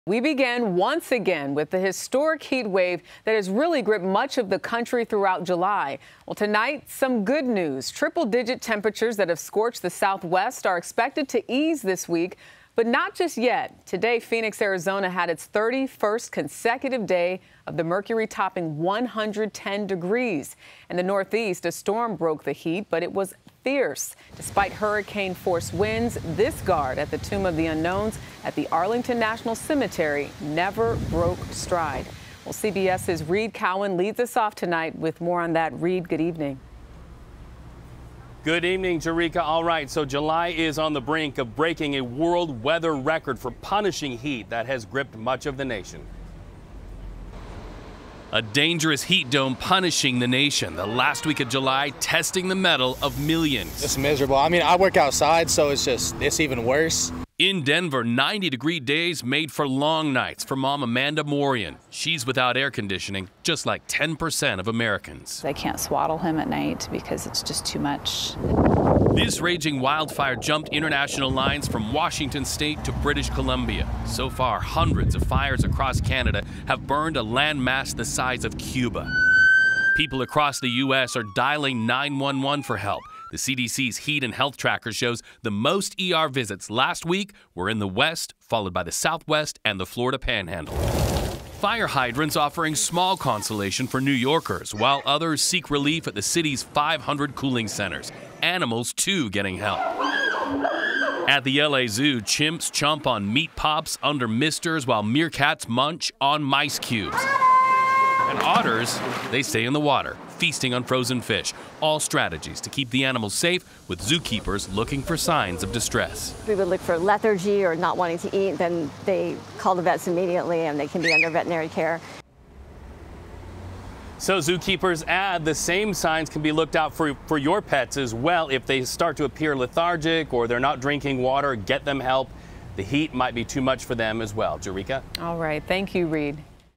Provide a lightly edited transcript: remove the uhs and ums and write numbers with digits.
We began once again with the historic heat wave that has really gripped much of the country throughout July. Well, tonight, some good news. Triple-digit temperatures that have scorched the Southwest are expected to ease this week, but not just yet. Today, Phoenix, Arizona had its 31st consecutive day of the mercury topping 110 degrees. In the Northeast, a storm broke the heat, but it was fierce. Despite hurricane-force winds, this guard at the Tomb of the Unknowns at the Arlington National Cemetery never broke stride. Well, CBS's Reed Cowan leads us off tonight with more on that. Reed, good evening. Good evening, Jerika. All right, so July is on the brink of breaking a world weather record for punishing heat that has gripped much of the nation. A dangerous heat dome punishing the nation. The last week of July testing the mettle of millions. It's miserable. I mean, I work outside, so it's even worse. In Denver, 90-degree days made for long nights for mom Amanda Morian. She's without air conditioning, just like 10% of Americans. They can't swaddle him at night because it's just too much. This raging wildfire jumped international lines from Washington state to British Columbia. So far, hundreds of fires across Canada have burned a landmass the size of Cuba. People across the U.S. are dialing 911 for help. The CDC's heat and health tracker shows the most ER visits last week were in the West, followed by the Southwest and the Florida Panhandle. Fire hydrants offering small consolation for New Yorkers, while others seek relief at the city's 500 cooling centers. Animals, too, getting help. At the LA Zoo, chimps chomp on meat pops under misters while meerkats munch on mice cubes. And otters, they stay in the water, feasting on frozen fish. All strategies to keep the animals safe, with zookeepers looking for signs of distress. We would look for lethargy or not wanting to eat, then they call the vets immediately and they can be under veterinary care. So zookeepers add the same signs can be looked out for your pets as well. If they start to appear lethargic or they're not drinking water, get them help. The heat might be too much for them as well. Jerika? All right. Thank you, Reed.